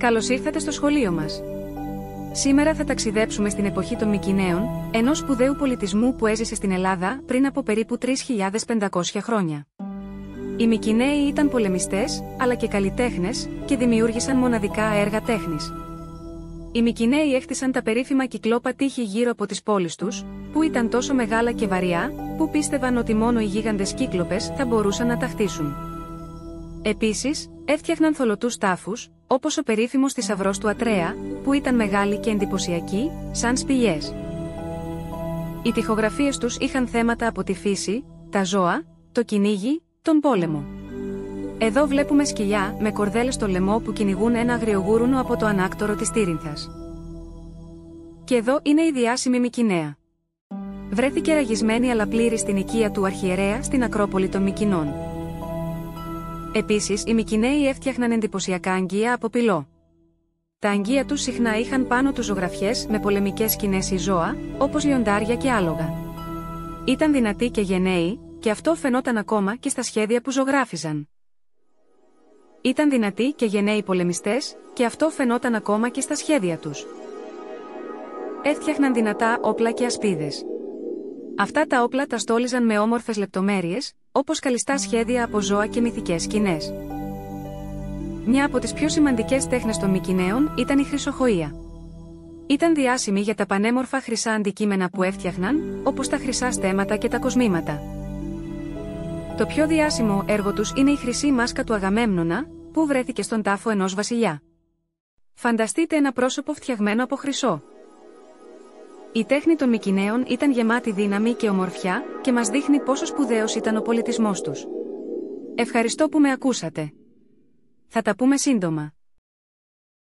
Καλώς ήρθατε στο σχολείο μας. Σήμερα θα ταξιδέψουμε στην εποχή των Μικηναίων, ενός σπουδαίου πολιτισμού που έζησε στην Ελλάδα πριν από περίπου 3.500 χρόνια. Οι Μικηναίοι ήταν πολεμιστές, αλλά και καλλιτέχνες, και δημιούργησαν μοναδικά έργα τέχνης. Οι Μικηναίοι έχτισαν τα περίφημα κυκλόπα τείχη γύρω από τις πόλεις τους, που ήταν τόσο μεγάλα και βαριά, που πίστευαν ότι μόνο οι γίγαντες κύκλοπες θα μπορούσαν να τα χτίσουν. Επίσης, έφτιαχναν θολωτούς τάφους, όπως ο περίφημος θησαυρός του Ατρέα, που ήταν μεγάλοι και εντυπωσιακοί, σαν σπηλιές. Οι τοιχογραφίες τους είχαν θέματα από τη φύση, τα ζώα, το κυνήγι, τον πόλεμο. Εδώ βλέπουμε σκυλιά με κορδέλες στο λαιμό που κυνηγούν ένα αγριογούρουνο από το ανάκτορο της Τύρινθας. Και εδώ είναι η διάσημη Μικηναία. Βρέθηκε ραγισμένη αλλά πλήρη στην οικία του αρχιερέα στην Ακρόπολη των Μικηνών. Επίσης, οι Μικηναίοι έφτιαχναν εντυπωσιακά αγγεία από πυλό. Τα αγγεία τους συχνά είχαν πάνω τους ζωγραφιές με πολεμικές σκηνές ή ζώα, όπως λιοντάρια και άλογα. Ήταν δυνατοί και γενναίοι, και αυτό φαινόταν ακόμα και στα σχέδια που ζωγράφιζαν. Ήταν δυνατοί και γενναίοι πολεμιστές, και αυτό φαινόταν ακόμα και στα σχέδια τους. Έφτιαχναν δυνατά όπλα και ασπίδες. Αυτά τα όπλα τα στόλιζαν με όμορφες λεπτομέρειες, όπως καλιστά σχέδια από ζώα και μυθικές σκηνές. Μια από τις πιο σημαντικές τέχνες των Μικηναίων ήταν η χρυσοχοΐα. Ήταν διάσημοι για τα πανέμορφα χρυσά αντικείμενα που έφτιαχναν, όπως τα χρυσά στέμματα και τα κοσμήματα. Το πιο διάσημο έργο τους είναι η χρυσή μάσκα του Αγαμέμνονα, που βρέθηκε στον τάφο ενός βασιλιά. Φανταστείτε ένα πρόσωπο φτιαγμένο από χρυσό. Η τέχνη των Μικηναίων ήταν γεμάτη δύναμη και ομορφιά, και μας δείχνει πόσο σπουδαίος ήταν ο πολιτισμός τους. Ευχαριστώ που με ακούσατε. Θα τα πούμε σύντομα.